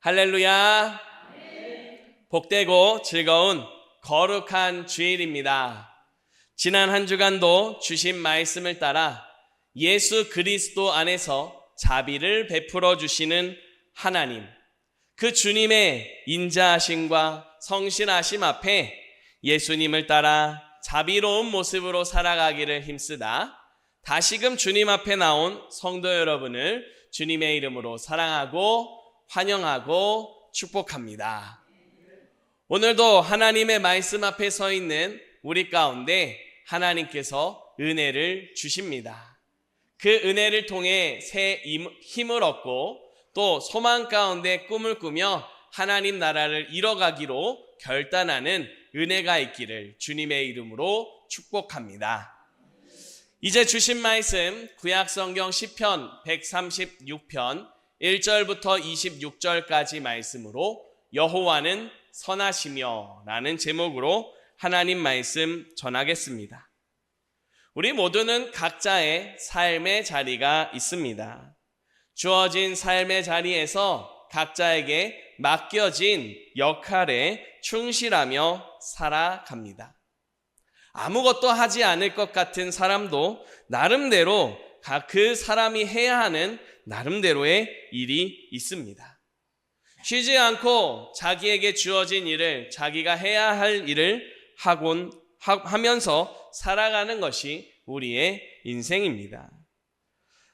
할렐루야. 복되고 즐거운 거룩한 주일입니다. 지난 한 주간도 주신 말씀을 따라 예수 그리스도 안에서 자비를 베풀어 주시는 하나님, 그 주님의 인자하심과 성실하심 앞에 예수님을 따라 자비로운 모습으로 살아가기를 힘쓰다 다시금 주님 앞에 나온 성도 여러분을 주님의 이름으로 사랑하고 환영하고 축복합니다. 오늘도 하나님의 말씀 앞에 서 있는 우리 가운데 하나님께서 은혜를 주십니다. 그 은혜를 통해 새 힘을 얻고 또 소망 가운데 꿈을 꾸며 하나님 나라를 이뤄가기로 결단하는 은혜가 있기를 주님의 이름으로 축복합니다. 이제 주신 말씀 구약성경 시편 136편 1절부터 26절까지 말씀으로 여호와는 선하시며 라는 제목으로 하나님 말씀 전하겠습니다. 우리 모두는 각자의 삶의 자리가 있습니다. 주어진 삶의 자리에서 각자에게 맡겨진 역할에 충실하며 살아갑니다. 아무것도 하지 않을 것 같은 사람도 나름대로 그 사람이 해야 하는 나름대로의 일이 있습니다. 쉬지 않고 자기에게 주어진 일을 자기가 해야 할 일을 하면서 살아가는 것이 우리의 인생입니다.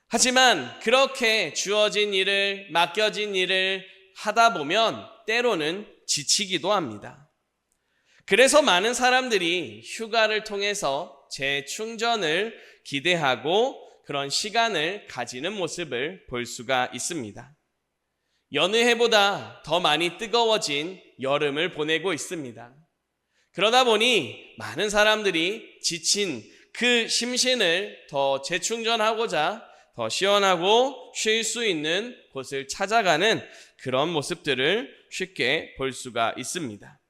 하지만 그렇게 주어진 일을, 맡겨진 일을 하다 보면 때로는 지치기도 합니다. 그래서 많은 사람들이 휴가를 통해서 재충전을 기대하고 그런 시간을 가지는 모습을 볼 수가 있습니다. 여느 해보다 더 많이 뜨거워진 여름을 보내고 있습니다. 그러다 보니 많은 사람들이 지친 그 심신을 더 재충전하고자 더 시원하고 쉴 수 있는 곳을 찾아가는 그런 모습들을 쉽게 볼 수가 있습니다.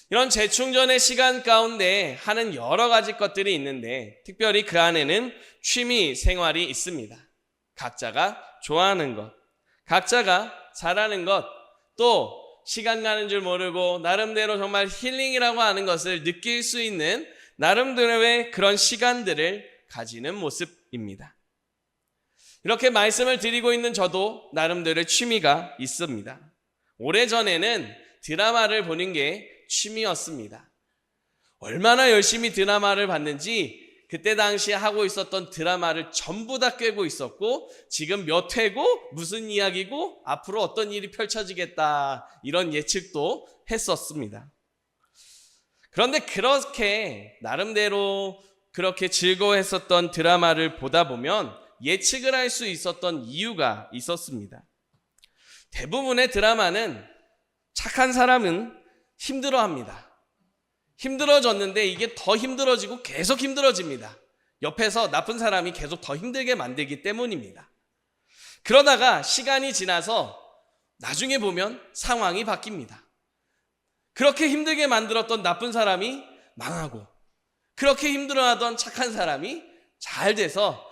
이런 재충전의 시간 가운데 하는 여러 가지 것들이 있는데 특별히 그 안에는 취미 생활이 있습니다. 각자가 좋아하는 것, 각자가 잘하는 것, 또 시간 가는 줄 모르고 나름대로 정말 힐링이라고 하는 것을 느낄 수 있는 나름대로의 그런 시간들을 가지는 모습입니다. 이렇게 말씀을 드리고 있는 저도 나름대로의 취미가 있습니다. 오래전에는 드라마를 보는 게 취미였습니다. 얼마나 열심히 드라마를 봤는지 그때 당시에 하고 있었던 드라마를 전부 다 꿰고 있었고 지금 몇 회고 무슨 이야기고 앞으로 어떤 일이 펼쳐지겠다 이런 예측도 했었습니다. 그런데 그렇게 나름대로 그렇게 즐거워했었던 드라마를 보다 보면 예측을 할 수 있었던 이유가 있었습니다. 대부분의 드라마는 착한 사람은 힘들어합니다. 힘들어졌는데 이게 더 힘들어지고 계속 힘들어집니다. 옆에서 나쁜 사람이 계속 더 힘들게 만들기 때문입니다. 그러다가 시간이 지나서 나중에 보면 상황이 바뀝니다. 그렇게 힘들게 만들었던 나쁜 사람이 망하고 그렇게 힘들어하던 착한 사람이 잘 돼서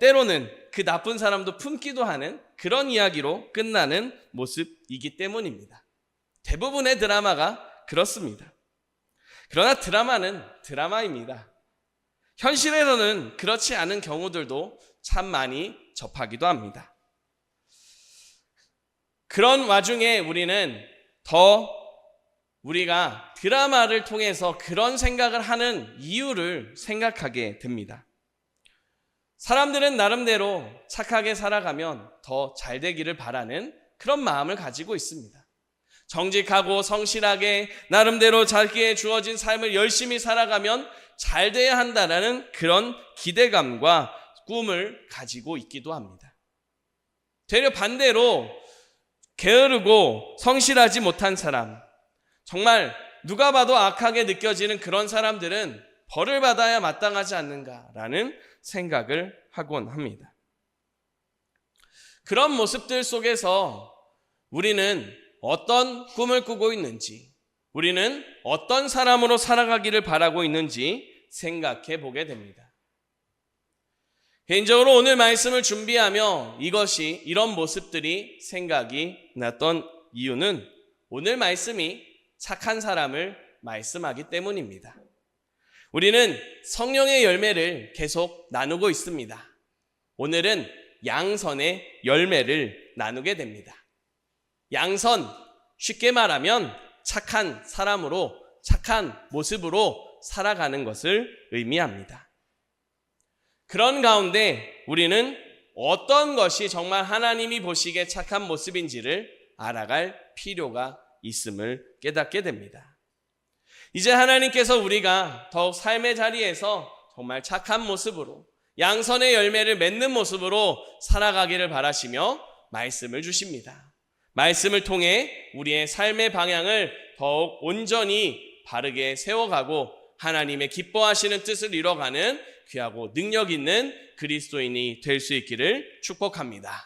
때로는 그 나쁜 사람도 품기도 하는 그런 이야기로 끝나는 모습이기 때문입니다. 대부분의 드라마가 그렇습니다. 그러나 드라마는 드라마입니다. 현실에서는 그렇지 않은 경우들도 참 많이 접하기도 합니다. 그런 와중에 우리가 드라마를 통해서 그런 생각을 하는 이유를 생각하게 됩니다. 사람들은 나름대로 착하게 살아가면 더 잘 되기를 바라는 그런 마음을 가지고 있습니다. 정직하고 성실하게 나름대로 자기의 주어진 삶을 열심히 살아가면 잘 돼야 한다는 그런 기대감과 꿈을 가지고 있기도 합니다. 되려 반대로 게으르고 성실하지 못한 사람, 정말 누가 봐도 악하게 느껴지는 그런 사람들은 벌을 받아야 마땅하지 않는가라는 생각을 하곤 합니다. 그런 모습들 속에서 우리는 어떤 꿈을 꾸고 있는지, 우리는 어떤 사람으로 살아가기를 바라고 있는지 생각해 보게 됩니다. 개인적으로 오늘 말씀을 준비하며 이런 모습들이 생각이 났던 이유는 오늘 말씀이 착한 사람을 말씀하기 때문입니다. 우리는 성령의 열매를 계속 나누고 있습니다. 오늘은 양선의 열매를 나누게 됩니다. 양선, 쉽게 말하면 착한 사람으로, 착한 모습으로 살아가는 것을 의미합니다. 그런 가운데 우리는 어떤 것이 정말 하나님이 보시기에 착한 모습인지를 알아갈 필요가 있음을 깨닫게 됩니다. 이제 하나님께서 우리가 더욱 삶의 자리에서 정말 착한 모습으로 양선의 열매를 맺는 모습으로 살아가기를 바라시며 말씀을 주십니다. 말씀을 통해 우리의 삶의 방향을 더욱 온전히 바르게 세워가고 하나님의 기뻐하시는 뜻을 이뤄가는 귀하고 능력 있는 그리스도인이 될 수 있기를 축복합니다.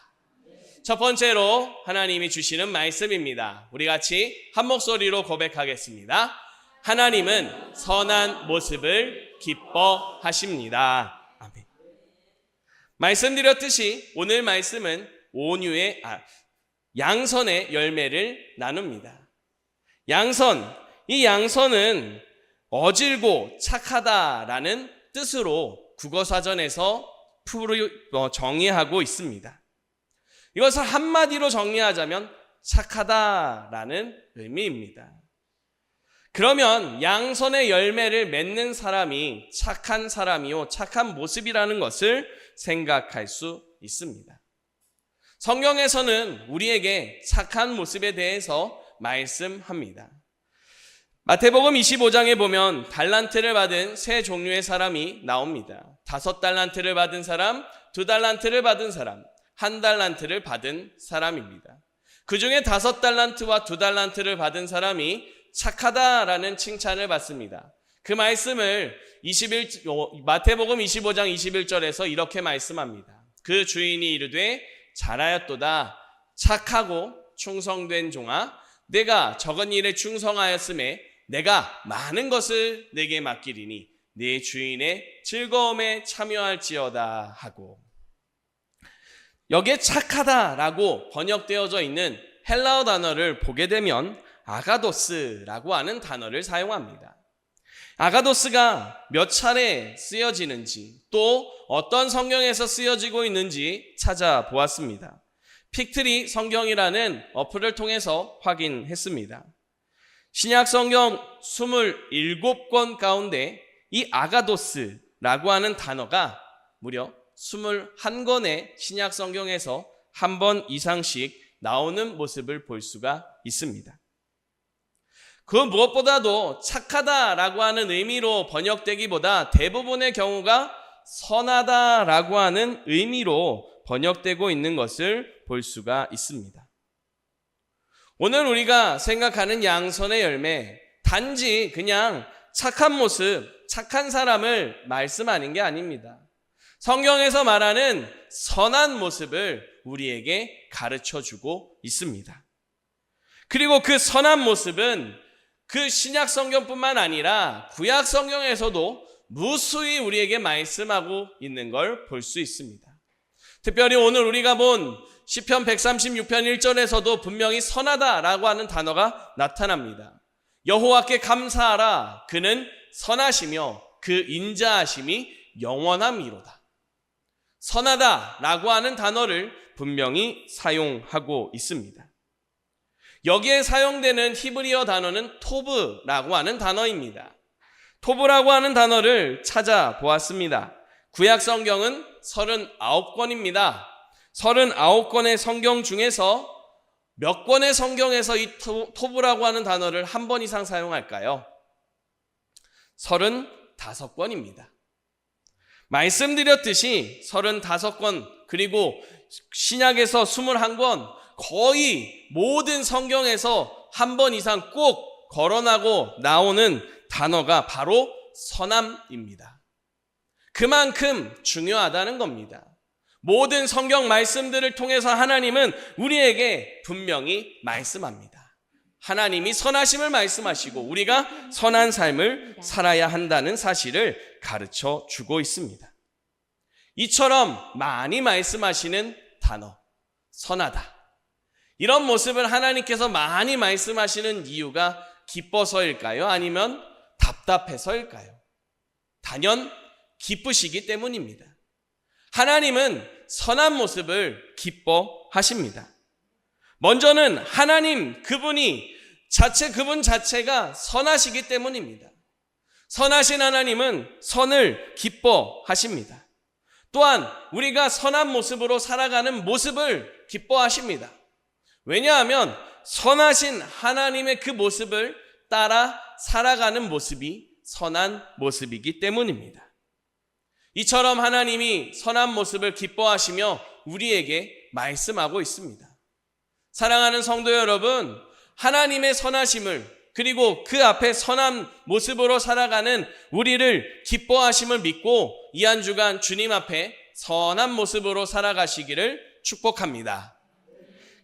첫 번째로 하나님이 주시는 말씀입니다. 우리 같이 한 목소리로 고백하겠습니다. 하나님은 선한 모습을 기뻐하십니다. 아멘. 말씀드렸듯이 오늘 말씀은 양선의 열매를 나눕니다. 이 양선은 어질고 착하다라는 뜻으로 국어사전에서 정의하고 있습니다. 이것을 한마디로 정리하자면 착하다라는 의미입니다. 그러면 양선의 열매를 맺는 사람이 착한 사람이요, 착한 모습이라는 것을 생각할 수 있습니다. 성경에서는 우리에게 착한 모습에 대해서 말씀합니다. 마태복음 25장에 보면 달란트를 받은 세 종류의 사람이 나옵니다. 5달란트를 받은 사람, 2달란트를 받은 사람, 1달란트를 받은 사람입니다. 그 중에 5달란트와 2달란트를 받은 사람이 착하다라는 칭찬을 받습니다. 그 말씀을 마태복음 25장 21절에서 이렇게 말씀합니다. 그 주인이 이르되 잘하였도다 착하고 충성된 종아, 내가 적은 일에 충성하였음에 내가 많은 것을 내게 맡기리니 네 주인의 즐거움에 참여할지어다 하고, 여기에 착하다라고 번역되어져 있는 헬라어 단어를 보게 되면 아가도스라고 하는 단어를 사용합니다. 아가도스가 몇 차례 쓰여지는지 또 어떤 성경에서 쓰여지고 있는지 찾아보았습니다. 픽트리 성경이라는 어플을 통해서 확인했습니다. 신약 성경 27권 가운데 이 아가도스라고 하는 단어가 무려 21권의 신약 성경에서 한 번 이상씩 나오는 모습을 볼 수가 있습니다. 그 무엇보다도 착하다라고 하는 의미로 번역되기보다 대부분의 경우가 선하다라고 하는 의미로 번역되고 있는 것을 볼 수가 있습니다. 오늘 우리가 생각하는 양선의 열매, 단지 그냥 착한 모습, 착한 사람을 말씀하는 게 아닙니다. 성경에서 말하는 선한 모습을 우리에게 가르쳐주고 있습니다. 그리고 그 선한 모습은 그 신약 성경뿐만 아니라 구약 성경에서도 무수히 우리에게 말씀하고 있는 걸 볼 수 있습니다. 특별히 오늘 우리가 본 시편 136편 1절에서도 분명히 선하다라고 하는 단어가 나타납니다. 여호와께 감사하라, 그는 선하시며 그 인자하심이 영원함이로다. 선하다라고 하는 단어를 분명히 사용하고 있습니다. 여기에 사용되는 히브리어 단어는 토브라고 하는 단어입니다. 토브라고 하는 단어를 찾아보았습니다. 구약 성경은 39권입니다. 39권의 성경 중에서 몇 권의 성경에서 이 토브라고 하는 단어를 한 번 이상 사용할까요? 35권입니다. 말씀드렸듯이 35권, 그리고 신약에서 21권, 거의 모든 성경에서 한 번 이상 꼭 거론하고 나오는 단어가 바로 선함입니다. 그만큼 중요하다는 겁니다. 모든 성경 말씀들을 통해서 하나님은 우리에게 분명히 말씀합니다. 하나님이 선하심을 말씀하시고 우리가 선한 삶을 살아야 한다는 사실을 가르쳐 주고 있습니다. 이처럼 많이 말씀하시는 단어, 선하다. 이런 모습을 하나님께서 많이 말씀하시는 이유가 기뻐서일까요? 아니면 답답해서일까요? 단연 기쁘시기 때문입니다. 하나님은 선한 모습을 기뻐하십니다. 먼저는 하나님 그분 자체가 선하시기 때문입니다. 선하신 하나님은 선을 기뻐하십니다. 또한 우리가 선한 모습으로 살아가는 모습을 기뻐하십니다. 왜냐하면 선하신 하나님의 그 모습을 따라 살아가는 모습이 선한 모습이기 때문입니다. 이처럼 하나님이 선한 모습을 기뻐하시며 우리에게 말씀하고 있습니다. 사랑하는 성도 여러분, 하나님의 선하심을 그리고 그 앞에 선한 모습으로 살아가는 우리를 기뻐하심을 믿고 이 한 주간 주님 앞에 선한 모습으로 살아가시기를 축복합니다.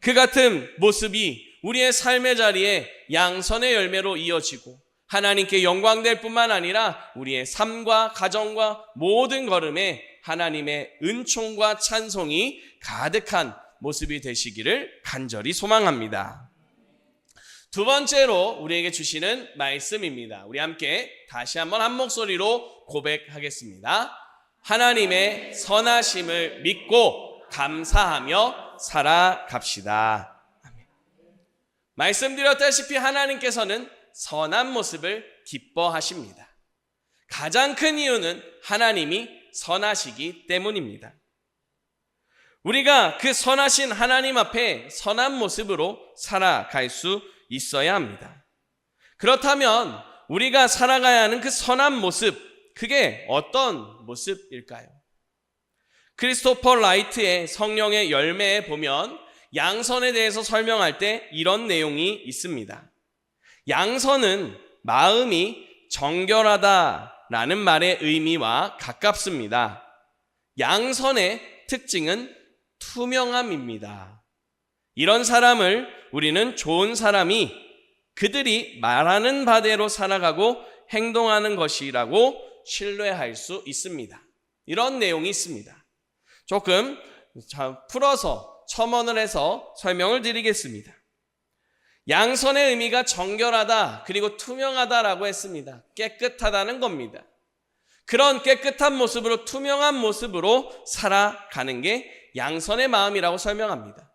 그 같은 모습이 우리의 삶의 자리에 양선의 열매로 이어지고 하나님께 영광될 뿐만 아니라 우리의 삶과 가정과 모든 걸음에 하나님의 은총과 찬송이 가득한 모습이 되시기를 간절히 소망합니다. 두 번째로 우리에게 주시는 말씀입니다. 우리 함께 다시 한번 한 목소리로 고백하겠습니다. 하나님의 선하심을 믿고 감사하며 살아갑시다. 아멘. 말씀드렸다시피 하나님께서는 선한 모습을 기뻐하십니다. 가장 큰 이유는 하나님이 선하시기 때문입니다. 우리가 그 선하신 하나님 앞에 선한 모습으로 살아갈 수 있어야 합니다. 그렇다면 우리가 살아가야 하는 그 선한 모습, 그게 어떤 모습일까요? 크리스토퍼 라이트의 성령의 열매에 보면 양선에 대해서 설명할 때 이런 내용이 있습니다. 양선은 마음이 정결하다라는 말의 의미와 가깝습니다. 양선의 특징은 투명함입니다. 이런 사람을 우리는 좋은 사람이 그들이 말하는 바대로 살아가고 행동하는 것이라고 신뢰할 수 있습니다. 이런 내용이 있습니다. 조금 풀어서 첨언을 해서 설명을 드리겠습니다. 양선의 의미가 정결하다 그리고 투명하다라고 했습니다. 깨끗하다는 겁니다. 그런 깨끗한 모습으로 투명한 모습으로 살아가는 게 양선의 마음이라고 설명합니다.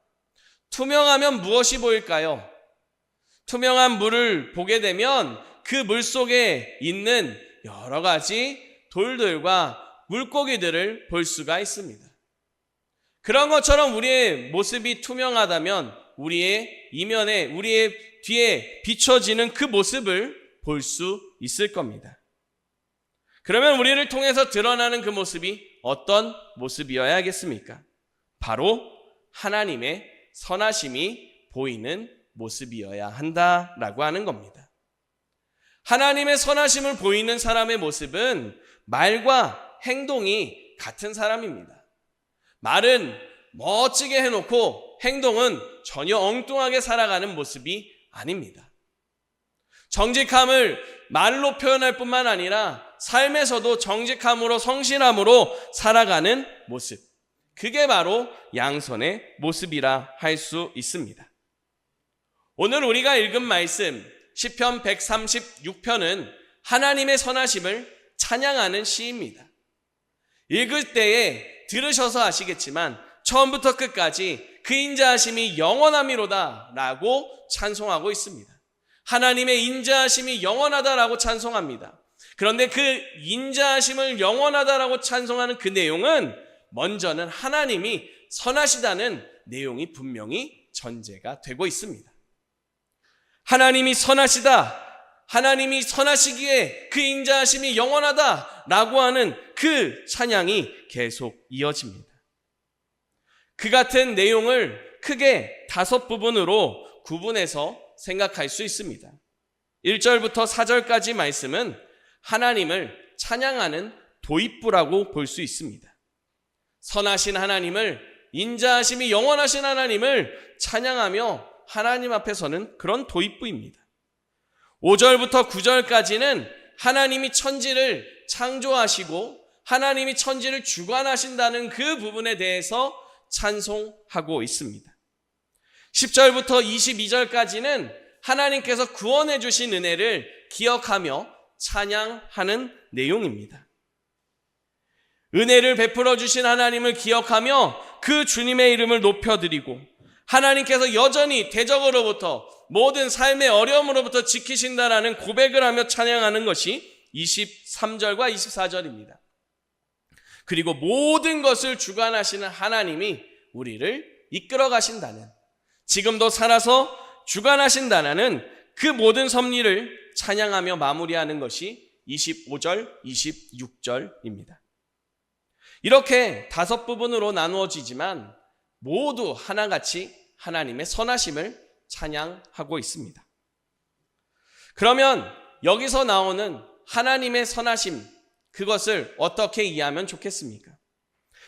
투명하면 무엇이 보일까요? 투명한 물을 보게 되면 그 물 속에 있는 여러 가지 돌들과 물고기들을 볼 수가 있습니다. 그런 것처럼 우리의 모습이 투명하다면 우리의 이면에, 우리의 뒤에 비춰지는 그 모습을 볼 수 있을 겁니다. 그러면 우리를 통해서 드러나는 그 모습이 어떤 모습이어야겠습니까? 바로 하나님의 선하심이 보이는 모습이어야 한다라고 하는 겁니다. 하나님의 선하심을 보이는 사람의 모습은 말과 행동이 같은 사람입니다. 말은 멋지게 해놓고 행동은 전혀 엉뚱하게 살아가는 모습이 아닙니다. 정직함을 말로 표현할 뿐만 아니라 삶에서도 정직함으로 성실함으로 살아가는 모습, 그게 바로 양선의 모습이라 할 수 있습니다. 오늘 우리가 읽은 말씀 시편 136편은 하나님의 선하심을 찬양하는 시입니다. 읽을 때에 들으셔서 아시겠지만 처음부터 끝까지 그 인자하심이 영원함이로다 라고 찬송하고 있습니다. 하나님의 인자하심이 영원하다라고 찬송합니다. 그런데 그 인자하심을 영원하다라고 찬송하는 그 내용은 먼저는 하나님이 선하시다는 내용이 분명히 전제가 되고 있습니다. 하나님이 선하시다, 하나님이 선하시기에 그 인자하심이 영원하다라고 하는 그 찬양이 계속 이어집니다. 그 같은 내용을 크게 5 부분으로 구분해서 생각할 수 있습니다. 1절부터 4절까지 말씀은 하나님을 찬양하는 도입부라고 볼 수 있습니다. 선하신 하나님을, 인자하심이 영원하신 하나님을 찬양하며 하나님 앞에서는 그런 도입부입니다. 5절부터 9절까지는 하나님이 천지를 창조하시고 하나님이 천지를 주관하신다는 그 부분에 대해서 찬송하고 있습니다. 10절부터 22절까지는 하나님께서 구원해 주신 은혜를 기억하며 찬양하는 내용입니다. 은혜를 베풀어 주신 하나님을 기억하며 그 주님의 이름을 높여드리고 하나님께서 여전히 대적으로부터 모든 삶의 어려움으로부터 지키신다라는 고백을 하며 찬양하는 것이 23절과 24절입니다. 그리고 모든 것을 주관하시는 하나님이 우리를 이끌어 가신다는, 지금도 살아서 주관하신다는 그 모든 섭리를 찬양하며 마무리하는 것이 25절, 26절입니다. 이렇게 5부분으로 나누어지지만 모두 하나같이 하나님의 선하심을 찬양하고 있습니다. 그러면 여기서 나오는 하나님의 선하심, 그것을 어떻게 이해하면 좋겠습니까?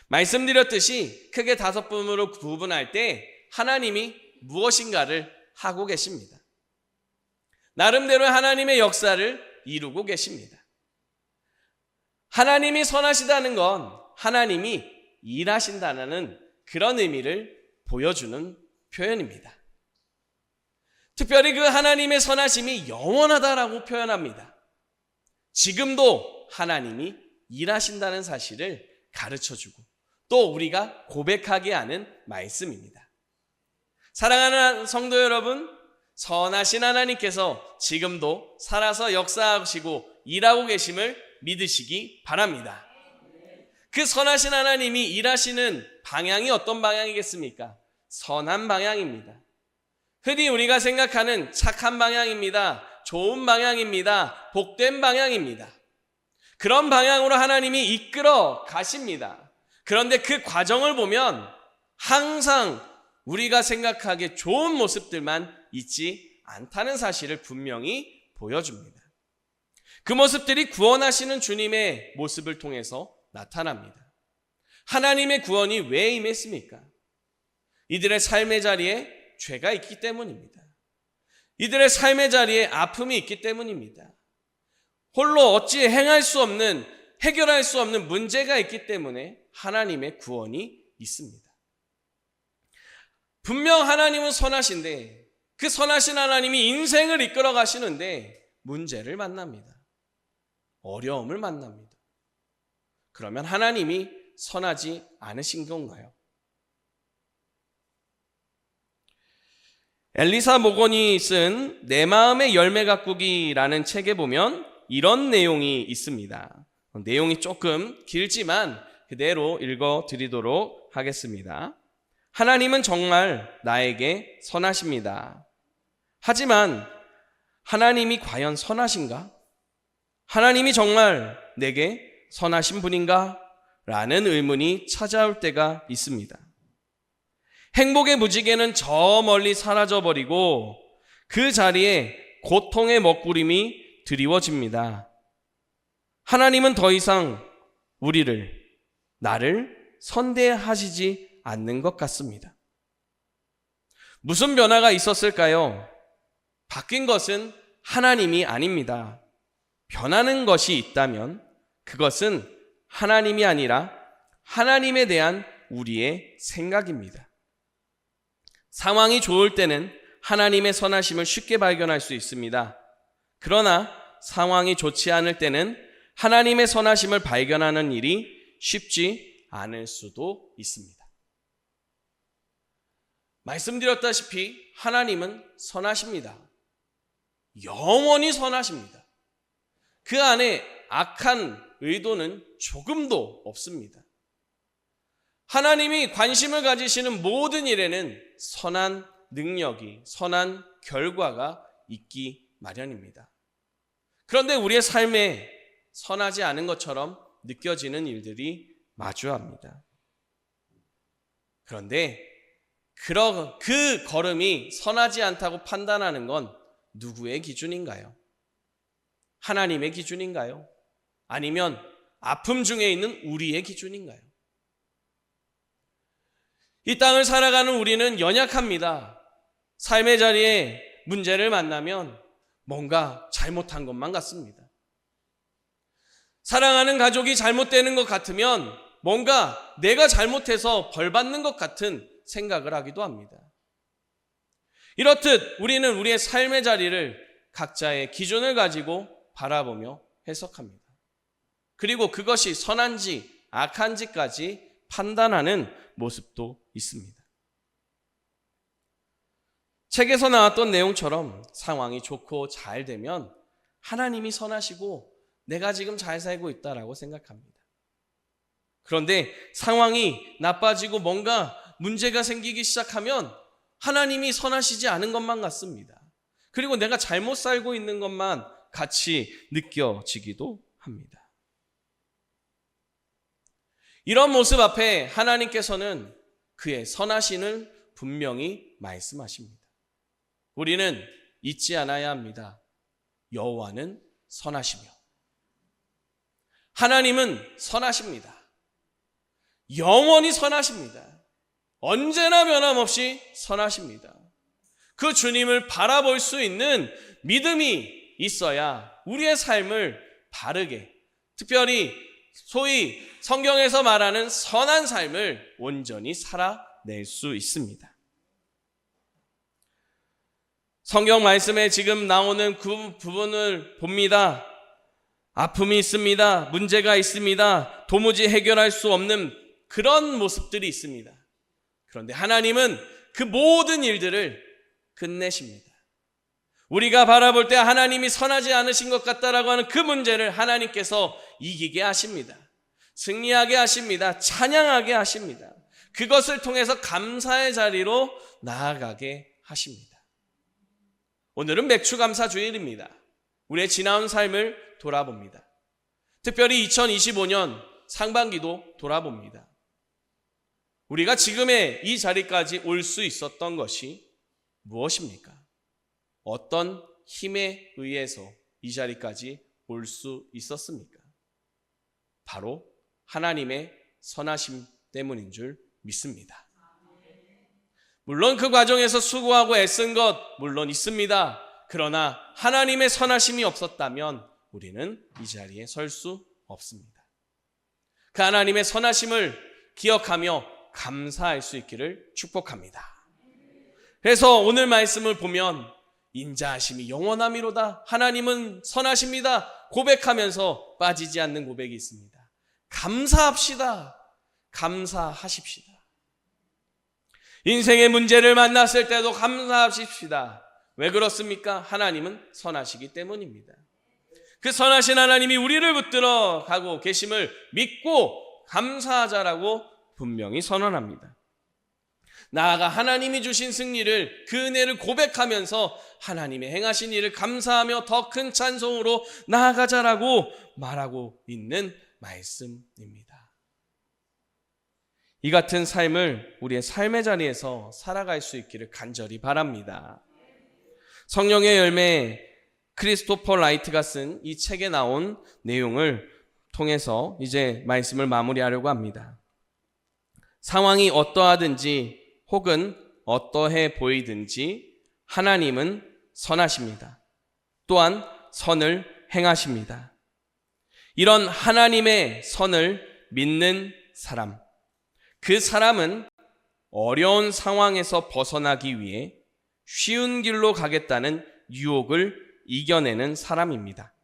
말씀드렸듯이 크게 5부분으로 구분할 때 하나님이 무엇인가를 하고 계십니다. 나름대로 하나님의 역사를 이루고 계십니다. 하나님이 선하시다는 건 하나님이 일하신다는 그런 의미를 보여주는 표현입니다. 특별히 그 하나님의 선하심이 영원하다라고 표현합니다. 지금도 하나님이 일하신다는 사실을 가르쳐주고 또 우리가 고백하게 하는 말씀입니다. 사랑하는 성도 여러분, 선하신 하나님께서 지금도 살아서 역사하시고 일하고 계심을 믿으시기 바랍니다. 그 선하신 하나님이 일하시는 방향이 어떤 방향이겠습니까? 선한 방향입니다. 흔히 우리가 생각하는 착한 방향입니다. 좋은 방향입니다. 복된 방향입니다. 그런 방향으로 하나님이 이끌어 가십니다. 그런데 그 과정을 보면 항상 우리가 생각하기에 좋은 모습들만 있지 않다는 사실을 분명히 보여줍니다. 그 모습들이 구원하시는 주님의 모습을 통해서 나타납니다. 하나님의 구원이 왜 임했습니까? 이들의 삶의 자리에 죄가 있기 때문입니다. 이들의 삶의 자리에 아픔이 있기 때문입니다. 홀로 어찌 행할 수 없는, 해결할 수 없는 문제가 있기 때문에 하나님의 구원이 있습니다. 분명 하나님은 선하신데 그 선하신 하나님이 인생을 이끌어 가시는데 문제를 만납니다. 어려움을 만납니다. 그러면 하나님이 선하지 않으신 건가요? 엘리사 모건이 쓴 내 마음의 열매 가꾸기라는 책에 보면 이런 내용이 있습니다. 내용이 조금 길지만 그대로 읽어드리도록 하겠습니다. 하나님은 정말 나에게 선하십니다. 하지만 하나님이 과연 선하신가? 하나님이 정말 내게 선하신 분인가? 라는 의문이 찾아올 때가 있습니다. 행복의 무지개는 저 멀리 사라져버리고 그 자리에 고통의 먹구름이 드리워집니다. 하나님은 더 이상 나를 선대하시지 않는 것 같습니다. 무슨 변화가 있었을까요? 바뀐 것은 하나님이 아닙니다. 변하는 것이 있다면 그것은 하나님이 아니라 하나님에 대한 우리의 생각입니다. 상황이 좋을 때는 하나님의 선하심을 쉽게 발견할 수 있습니다. 그러나 상황이 좋지 않을 때는 하나님의 선하심을 발견하는 일이 쉽지 않을 수도 있습니다. 말씀드렸다시피 하나님은 선하십니다. 영원히 선하십니다. 그 안에 악한 의도는 조금도 없습니다. 하나님이 관심을 가지시는 모든 일에는 선한 능력이, 선한 결과가 있기 마련입니다. 그런데 우리의 삶에 선하지 않은 것처럼 느껴지는 일들이 마주합니다. 그런데 그 걸음이 선하지 않다고 판단하는 건 누구의 기준인가요? 하나님의 기준인가요? 아니면 아픔 중에 있는 우리의 기준인가요? 이 땅을 살아가는 우리는 연약합니다. 삶의 자리에 문제를 만나면 뭔가 잘못한 것만 같습니다. 사랑하는 가족이 잘못되는 것 같으면 뭔가 내가 잘못해서 벌 받는 것 같은 생각을 하기도 합니다. 이렇듯 우리는 우리의 삶의 자리를 각자의 기준을 가지고 바라보며 해석합니다. 그리고 그것이 선한지 악한지까지 판단하는 모습도 있습니다. 책에서 나왔던 내용처럼 상황이 좋고 잘 되면 하나님이 선하시고 내가 지금 잘 살고 있다라고 생각합니다. 그런데 상황이 나빠지고 뭔가 문제가 생기기 시작하면 하나님이 선하시지 않은 것만 같습니다. 그리고 내가 잘못 살고 있는 것만 같이 느껴지기도 합니다. 이런 모습 앞에 하나님께서는 그의 선하심을 분명히 말씀하십니다. 우리는 잊지 않아야 합니다. 여호와는 선하시며 하나님은 선하십니다. 영원히 선하십니다. 언제나 변함없이 선하십니다. 그 주님을 바라볼 수 있는 믿음이 있어야 우리의 삶을 바르게, 특별히 소위 성경에서 말하는 선한 삶을 온전히 살아낼 수 있습니다. 성경 말씀에 지금 나오는 그 부분을 봅니다. 아픔이 있습니다. 문제가 있습니다. 도무지 해결할 수 없는 그런 모습들이 있습니다. 그런데 하나님은 그 모든 일들을 끝내십니다. 우리가 바라볼 때 하나님이 선하지 않으신 것 같다라고 하는 그 문제를 하나님께서 이기게 하십니다. 승리하게 하십니다. 찬양하게 하십니다. 그것을 통해서 감사의 자리로 나아가게 하십니다. 오늘은 맥주감사 주일입니다. 우리의 지나온 삶을 돌아봅니다. 특별히 2025년 상반기도 돌아봅니다. 우리가 지금의 이 자리까지 올 수 있었던 것이 무엇입니까? 어떤 힘에 의해서 이 자리까지 올 수 있었습니까? 바로 하나님의 선하심 때문인 줄 믿습니다. 물론 그 과정에서 수고하고 애쓴 것 물론 있습니다. 그러나 하나님의 선하심이 없었다면 우리는 이 자리에 설 수 없습니다. 그 하나님의 선하심을 기억하며 감사할 수 있기를 축복합니다. 그래서 오늘 말씀을 보면 인자하심이 영원함이로다. 하나님은 선하십니다. 고백하면서 빠지지 않는 고백이 있습니다. 감사합시다. 감사하십시다. 인생의 문제를 만났을 때도 감사하십시다. 왜 그렇습니까? 하나님은 선하시기 때문입니다. 그 선하신 하나님이 우리를 붙들어 가고 계심을 믿고 감사하자라고 분명히 선언합니다. 나아가 하나님이 주신 승리를, 그 은혜를 고백하면서 하나님의 행하신 일을 감사하며 더 큰 찬송으로 나아가자라고 말하고 있는 말씀입니다. 이 같은 삶을 우리의 삶의 자리에서 살아갈 수 있기를 간절히 바랍니다. 성령의 열매 크리스토퍼 라이트가 쓴 이 책에 나온 내용을 통해서 이제 말씀을 마무리하려고 합니다. 상황이 어떠하든지 혹은 어떠해 보이든지 하나님은 선하십니다. 또한 선을 행하십니다. 이런 하나님의 선을 믿는 사람, 그 사람은 어려운 상황에서 벗어나기 위해 쉬운 길로 가겠다는 유혹을 이겨내는 사람입니다.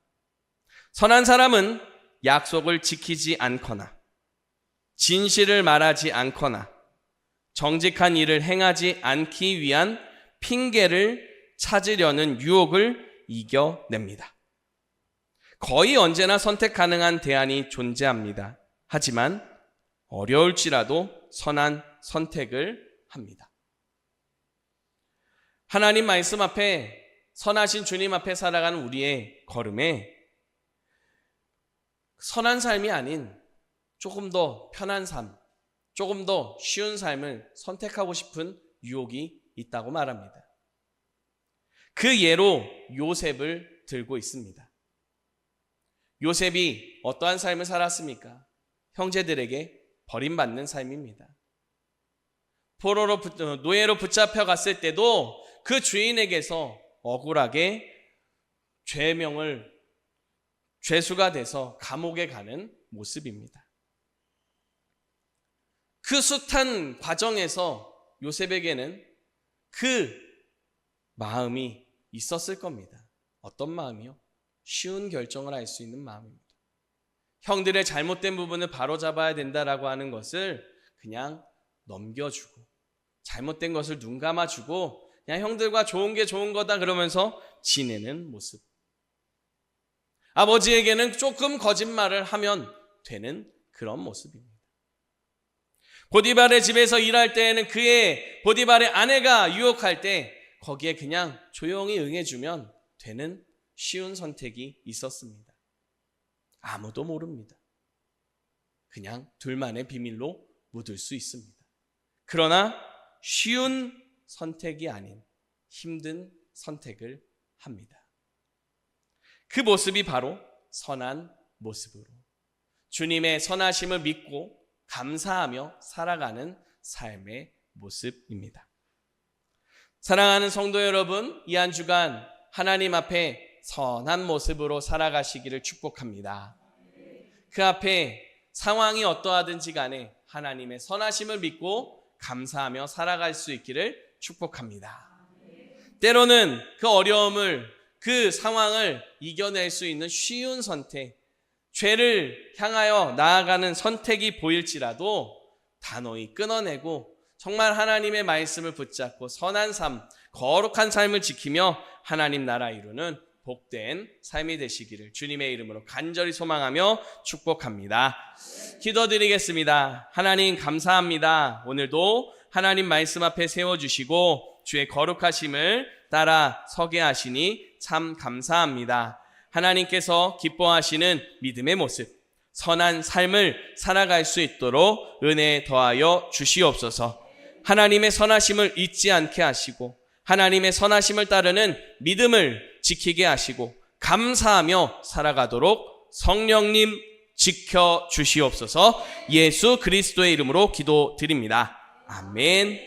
선한 사람은 약속을 지키지 않거나 진실을 말하지 않거나 정직한 일을 행하지 않기 위한 핑계를 찾으려는 유혹을 이겨냅니다. 거의 언제나 선택 가능한 대안이 존재합니다. 하지만 어려울지라도 선한 선택을 합니다. 하나님 말씀 앞에, 선하신 주님 앞에 살아가는 우리의 걸음에 선한 삶이 아닌 조금 더 편한 삶, 조금 더 쉬운 삶을 선택하고 싶은 유혹이 있다고 말합니다. 그 예로 요셉을 들고 있습니다. 요셉이 어떠한 삶을 살았습니까? 형제들에게 버림받는 삶입니다. 포로로 노예로 붙잡혀 갔을 때도 그 주인에게서 억울하게 죄명을 죄수가 돼서 감옥에 가는 모습입니다. 그 숱한 과정에서 요셉에게는 그 마음이 있었을 겁니다. 어떤 마음이요? 쉬운 결정을 할 수 있는 마음입니다. 형들의 잘못된 부분을 바로잡아야 된다라고 하는 것을 그냥 넘겨주고, 잘못된 것을 눈 감아주고 그냥 형들과 좋은 게 좋은 거다 그러면서 지내는 모습. 아버지에게는 조금 거짓말을 하면 되는 그런 모습입니다. 보디발의 집에서 일할 때에는 그의 보디발의 아내가 유혹할 때 거기에 그냥 조용히 응해주면 되는 쉬운 선택이 있었습니다. 아무도 모릅니다. 그냥 둘만의 비밀로 묻을 수 있습니다. 그러나 쉬운 선택이 아닌 힘든 선택을 합니다. 그 모습이 바로 선한 모습으로 주님의 선하심을 믿고 감사하며 살아가는 삶의 모습입니다. 사랑하는 성도 여러분, 이 한 주간 하나님 앞에 선한 모습으로 살아가시기를 축복합니다. 그 앞에 상황이 어떠하든지 간에 하나님의 선하심을 믿고 감사하며 살아갈 수 있기를 축복합니다. 때로는 그 어려움을, 그 상황을 이겨낼 수 있는 쉬운 선택, 죄를 향하여 나아가는 선택이 보일지라도 단호히 끊어내고 정말 하나님의 말씀을 붙잡고 선한 삶, 거룩한 삶을 지키며 하나님 나라 이루는 복된 삶이 되시기를 주님의 이름으로 간절히 소망하며 축복합니다. 기도드리겠습니다. 하나님 감사합니다. 오늘도 하나님 말씀 앞에 세워주시고 주의 거룩하심을 따라 서게 하시니 참 감사합니다. 하나님께서 기뻐하시는 믿음의 모습, 선한 삶을 살아갈 수 있도록 은혜 더하여 주시옵소서. 하나님의 선하심을 잊지 않게 하시고 하나님의 선하심을 따르는 믿음을 지키게 하시고 감사하며 살아가도록 성령님 지켜주시옵소서. 예수 그리스도의 이름으로 기도드립니다. 아멘.